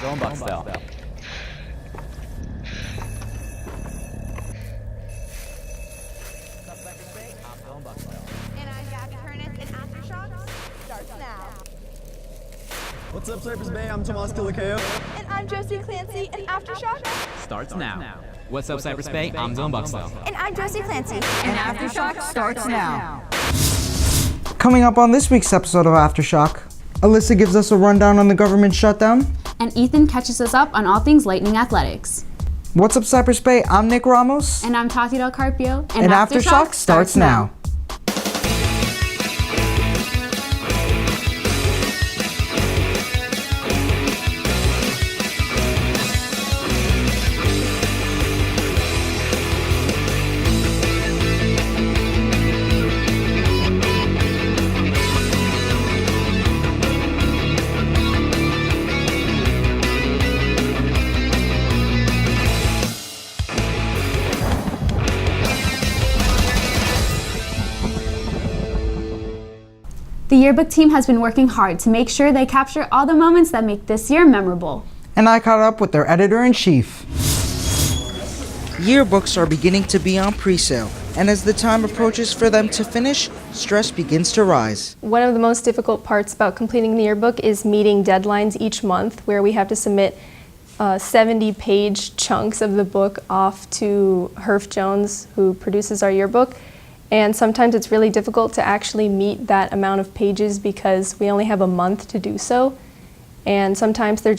Going Bucksdale. And I'm Gabby Curtis, and Aftershock starts now. What's up, Cypress Bay? I'm Tomas Kilakeo. And I'm Josie Clancy, and Aftershock Starts now. What's up, Cypress Bay? I'm Dylan Bucksdale. And I'm Josie Clancy. And Aftershock starts now. Coming up on this week's episode of Aftershock, Alyssa gives us a rundown on the government shutdown. And Ethan catches us up on all things Lightning Athletics. What's up, Cypress Bay? I'm Nick Ramos. And I'm Tati Del Carpio. And Aftershock starts now. The yearbook team has been working hard to make sure they capture all the moments that make this year memorable. And I caught up with their editor-in-chief. Yearbooks are beginning to be on pre-sale, and as the time approaches for them to finish, stress begins to rise. One of the most difficult parts about completing the yearbook is meeting deadlines each month, where we have to submit 70-page chunks of the book off to Herf Jones, who produces our yearbook. And sometimes it's really difficult to actually meet that amount of pages because we only have a month to do so. And sometimes there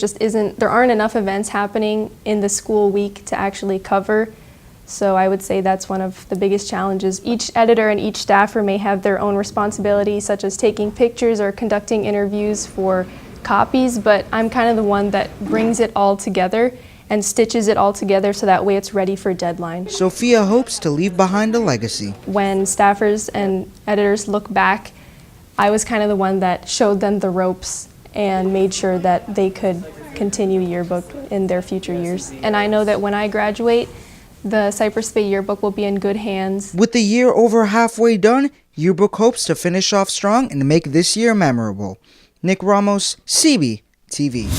aren't enough events happening in the school week to actually cover. So I would say that's one of the biggest challenges. Each editor and each staffer may have their own responsibilities, such as taking pictures or conducting interviews for copies, but I'm kind of the one that brings it all together and stitches it all together so that way it's ready for deadline. Sophia hopes to leave behind a legacy. When staffers and editors look back, I was kind of the one that showed them the ropes and made sure that they could continue yearbook in their future years. And I know that when I graduate, the Cypress Bay yearbook will be in good hands. With the year over halfway done, Yearbook hopes to finish off strong and make this year memorable. Nick Ramos, CB TV.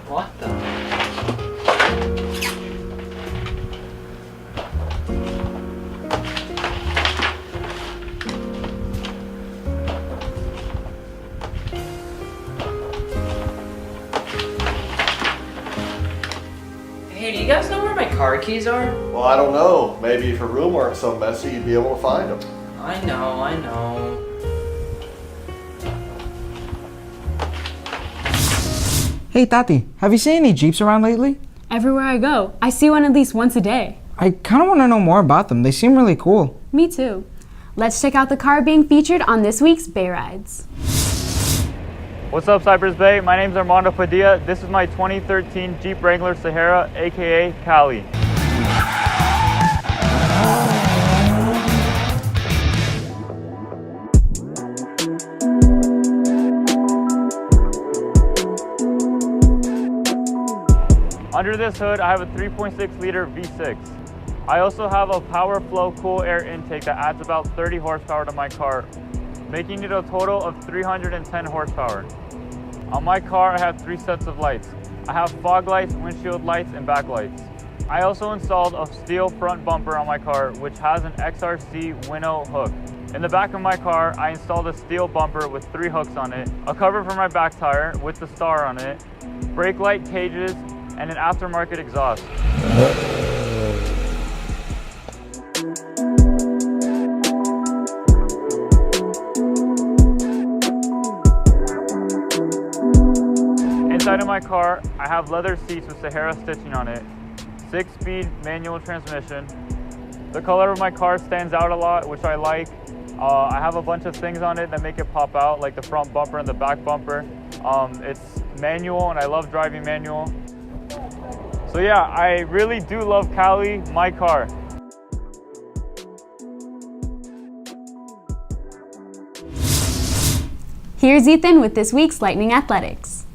What the? Hey, do you guys know where my car keys are? Well, I don't know. Maybe if your room weren't so messy, you'd be able to find them. I know. Hey Tati, have you seen any Jeeps around lately? Everywhere I go, I see one at least once a day. I kind of want to know more about them. They seem really cool. Me too. Let's check out the car being featured on this week's Bay Rides. What's up, Cypress Bay? My name's Armando Padilla. This is my 2013 Jeep Wrangler Sahara, aka Cali. Under this hood, I have a 3.6 liter V6. I also have a Power Flow cool air intake that adds about 30 horsepower to my car, making it a total of 310 horsepower. On my car, I have 3 sets of lights. I have fog lights, windshield lights, and backlights. I also installed a steel front bumper on my car, which has an XRC winnow hook. In the back of my car, I installed a steel bumper with 3 hooks on it, a cover for my back tire with the star on it, brake light cages, and an aftermarket exhaust. Inside of my car, I have leather seats with Sahara stitching on it, 6-speed manual transmission. The color of my car stands out a lot, which I like. I have a bunch of things on it that make it pop out, like the front bumper and the back bumper. It's manual, and I love driving manual. So yeah, I really do love Cali, my car. Here's Ethan with this week's Lightning Athletics.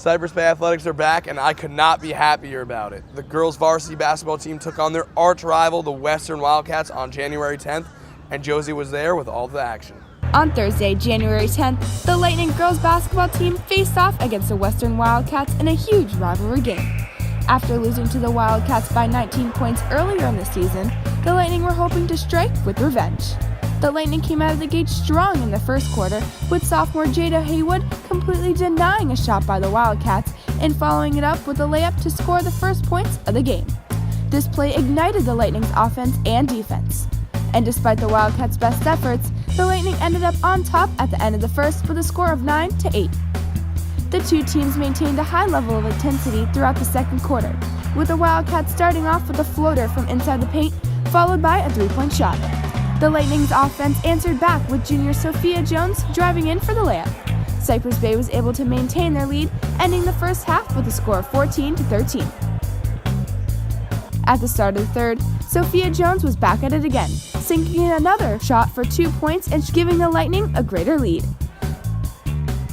Cypress Bay Athletics are back, and I could not be happier about it. The girls' varsity basketball team took on their arch rival, the Western Wildcats, on January 10th, and Josie was there with all the action. On Thursday, January 10th, the Lightning girls basketball team faced off against the Western Wildcats in a huge rivalry game. After losing to the Wildcats by 19 points earlier in the season, the Lightning were hoping to strike with revenge. The Lightning came out of the gate strong in the first quarter, with sophomore Jada Haywood completely denying a shot by the Wildcats and following it up with a layup to score the first points of the game. This play ignited the Lightning's offense and defense. And despite the Wildcats' best efforts, the Lightning ended up on top at the end of the first with a score of 9-8. The two teams maintained a high level of intensity throughout the second quarter, with the Wildcats starting off with a floater from inside the paint, followed by a three-point shot. The Lightning's offense answered back with junior Sophia Jones driving in for the layup. Cypress Bay was able to maintain their lead, ending the first half with a score of 14-13. At the start of the third, Sophia Jones was back at it again, sinking in another shot for 2 points and giving the Lightning a greater lead.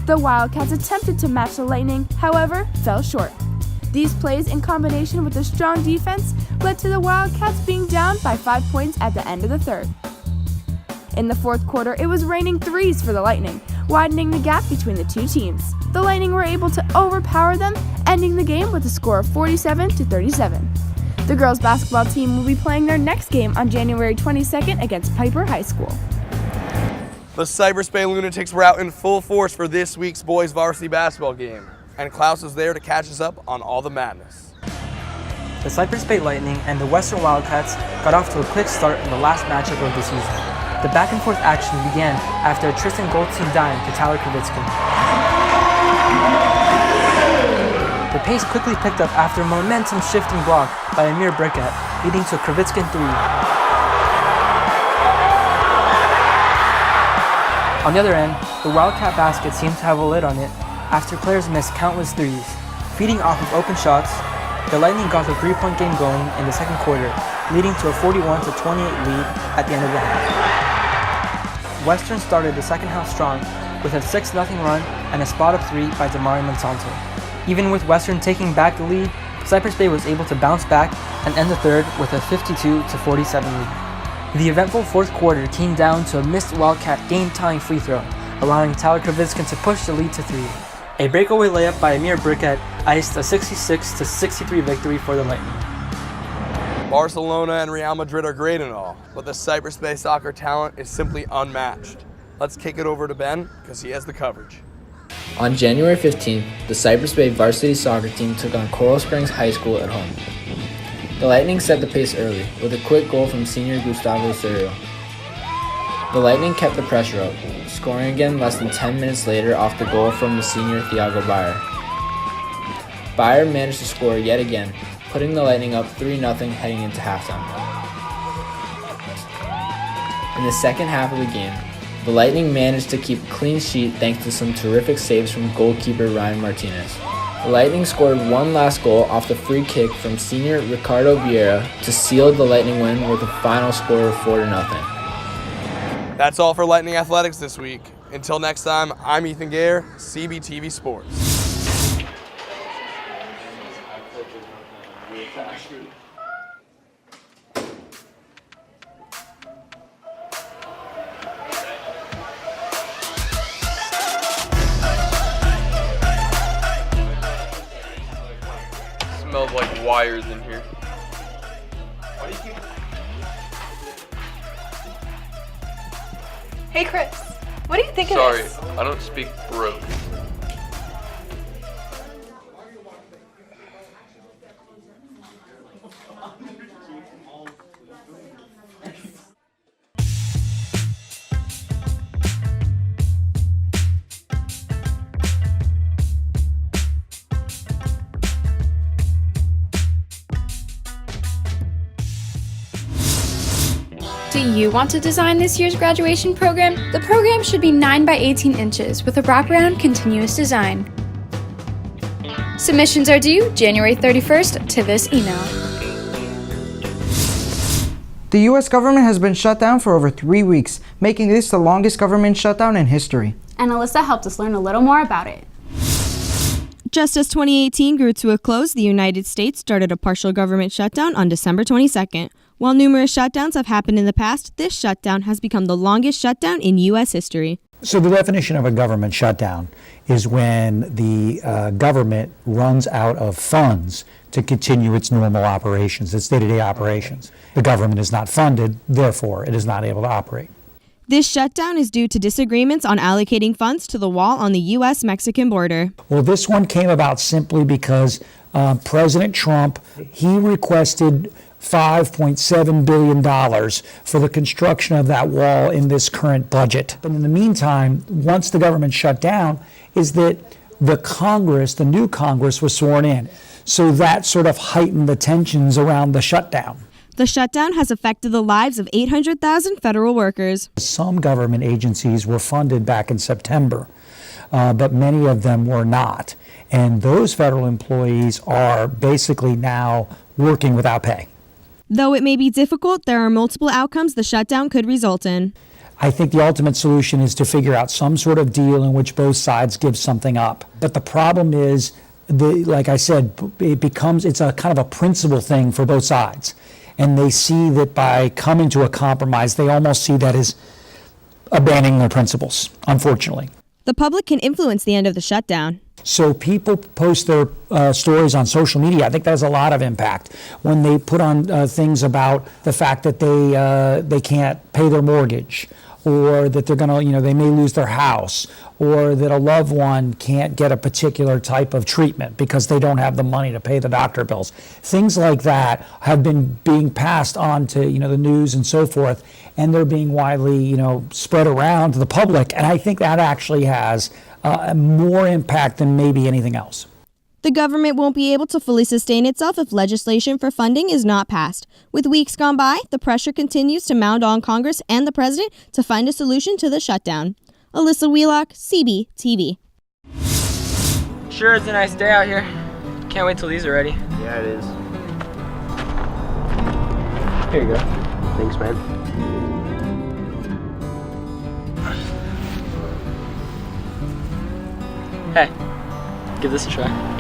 The Wildcats attempted to match the Lightning, however, fell short. These plays, in combination with a strong defense, led to the Wildcats being down by 5 points at the end of the third. In the fourth quarter, it was raining threes for the Lightning, widening the gap between the two teams. The Lightning were able to overpower them, ending the game with a score of 47-37. The girls' basketball team will be playing their next game on January 22nd against Piper High School. The Cypress Bay Lunatics were out in full force for this week's boys' varsity basketball game, and Klaus was there to catch us up on all the madness. The Cypress Bay Lightning and the Western Wildcats got off to a quick start in the last matchup of the season. The back-and-forth action began after a Tristan Goldstein dime to Tyler Kravitsky. The pace quickly picked up after a momentum-shifting block by Amir Brickett, leading to a Kravitsky three. On the other end, the Wildcat basket seemed to have a lid on it after players missed countless threes. Feeding off of open shots, the Lightning got the three-point game going in the second quarter, leading to a 41-28 lead at the end of the half. Western started the second half strong with a 6-0 run and a spot-up three by Damari Monsanto. Even with Western taking back the lead, Cypress Bay was able to bounce back and end the third with a 52-47 lead. The eventful fourth quarter came down to a missed Wildcat game-tying free throw, allowing Tyler Kravitsky to push the lead to three. A breakaway layup by Amir Brickett iced a 66-63 victory for the Lightning. Barcelona and Real Madrid are great and all, but the Cypress Bay soccer talent is simply unmatched. Let's kick it over to Ben, because he has the coverage. On January 15th, the Cypress Bay varsity soccer team took on Coral Springs High School at home. The Lightning set the pace early, with a quick goal from senior Gustavo Serio. The Lightning kept the pressure up, scoring again less than 10 minutes later off the goal from the senior Thiago Bayer. Bayer managed to score yet again, putting the Lightning up 3-0 heading into halftime. In the second half of the game, the Lightning managed to keep a clean sheet thanks to some terrific saves from goalkeeper Ryan Martinez. The Lightning scored one last goal off the free kick from senior Ricardo Vieira to seal the Lightning win with a final score of 4-0. That's all for Lightning Athletics this week. Until next time, I'm Ethan Gare, CBTV Sports. Smells like wires in here. Hey Chris, what do you think of this? Sorry, I don't speak broke. Do you want to design this year's graduation program? The program should be 9 by 18 inches with a wraparound continuous design. Submissions are due January 31st to this email. The U.S. government has been shut down for over 3 weeks, making this the longest government shutdown in history. And Alyssa helped us learn a little more about it. Just as 2018 grew to a close, the United States started a partial government shutdown on December 22nd. While numerous shutdowns have happened in the past, this shutdown has become the longest shutdown in U.S. history. So the definition of a government shutdown is when the government runs out of funds to continue its normal operations, its day-to-day operations. The government is not funded, therefore it is not able to operate. This shutdown is due to disagreements on allocating funds to the wall on the U.S.-Mexican border. Well, this one came about simply because President Trump, he requested $5.7 billion for the construction of that wall in this current budget. But in the meantime, once the government shut down, is that the Congress, the new Congress, was sworn in. So that sort of heightened the tensions around the shutdown. The shutdown has affected the lives of 800,000 federal workers. Some government agencies were funded back in September, but many of them were not. And those federal employees are basically now working without pay. Though it may be difficult, there are multiple outcomes the shutdown could result in. I think the ultimate solution is to figure out some sort of deal in which both sides give something up. But the problem is, like I said, it's a kind of a principle thing for both sides. And they see that by coming to a compromise, they almost see that as abandoning their principles, unfortunately. The public can influence the end of the shutdown. So people post their stories on social media. I think that has a lot of impact. When they put on things about the fact that they can't pay their mortgage, or that they're gonna, they may lose their house, or that a loved one can't get a particular type of treatment because they don't have the money to pay the doctor bills. Things like that have been being passed on to the news and so forth, and they're being widely spread around to the public. And I think that actually has more impact than maybe anything else. The government won't be able to fully sustain itself if legislation for funding is not passed. With weeks gone by, the pressure continues to mount on Congress and the president to find a solution to the shutdown. Alyssa Wheelock, CB-TV. Sure, it's a nice day out here. Can't wait till these are ready. Yeah, it is. Here you go. Thanks, man. Hey, give this a try.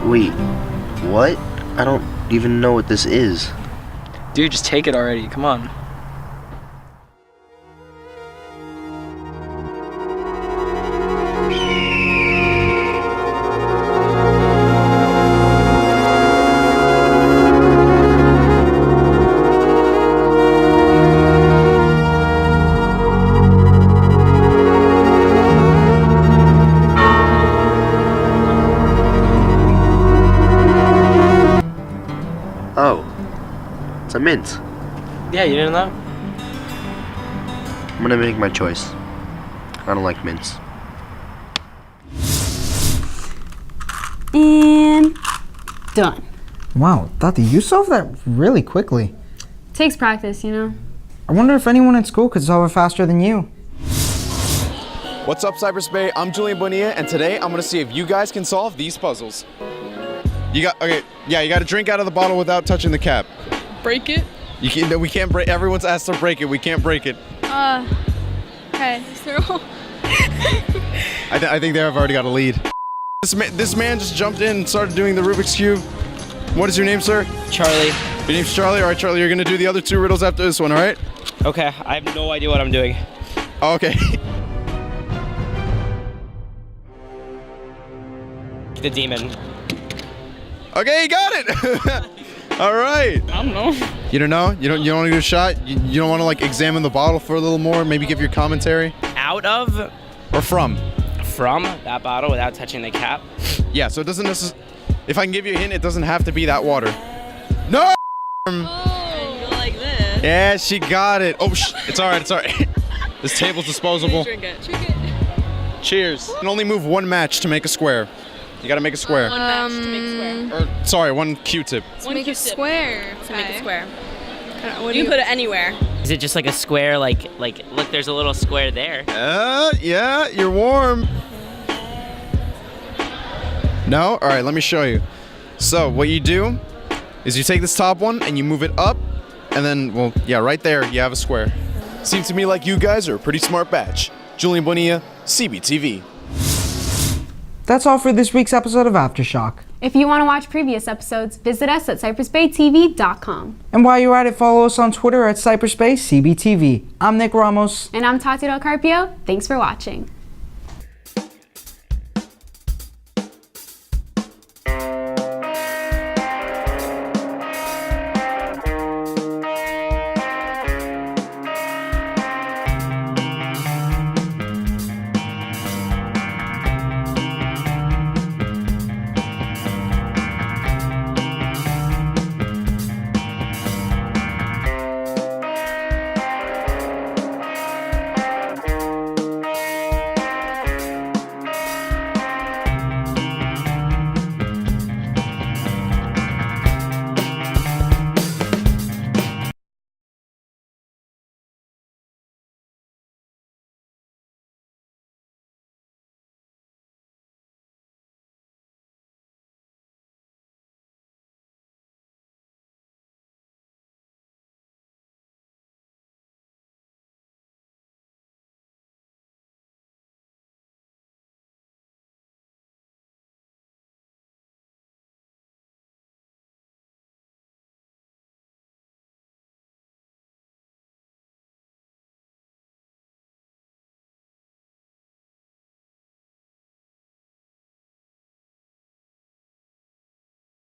Wait, what? I don't even know what this is. Dude, just take it already. Come on. Oh, it's a mint. Yeah, you didn't know? I'm gonna make my choice. I don't like mints. And done. Wow, Tati, you solved that really quickly. Takes practice, I wonder if anyone at school could solve it faster than you. What's up, Cypress Bay? I'm Julian Bonilla, and today I'm gonna see if you guys can solve these puzzles. You got to drink out of the bottle without touching the cap. Break it? We can't break. Everyone's asked to break it. We can't break it. Okay. I think they have already got a lead. This man just jumped in and started doing the Rubik's Cube. What is your name, sir? Charlie. Your name's Charlie? All right, Charlie, you're gonna do the other two riddles after this one, all right? Okay, I have no idea what I'm doing. Oh, okay. The demon. Okay, you got it. All right. I don't know. You don't know? You don't want to do a shot? You don't want to like examine the bottle for a little more? Maybe give your commentary? Out of? Or from? From that bottle without touching the cap? Yeah, so it doesn't necessarily... If I can give you a hint, it doesn't have to be that water. No! Oh, you like this? Yeah, she got it. Oh, it's all right, it's all right. This table's disposable. Drink it. Cheers. You can only move one match to make a square. You gotta make a square. One match to make a square. Or, sorry, one Q-tip. To make a square. To make a square. You can put it anywhere. Is it just like a square, like look, there's a little square there. Yeah, you're warm. No? All right, let me show you. So what you do is you take this top one and you move it up, and then, well, yeah, right there, you have a square. Seems to me like you guys are a pretty smart batch. Julian Bonilla, CBTV. That's all for this week's episode of Aftershock. If you want to watch previous episodes, visit us at cypressbaytv.com. And while you're at it, follow us on Twitter at Cypress Bay CBTV. I'm Nick Ramos. And I'm Tati Del Carpio. Thanks for watching.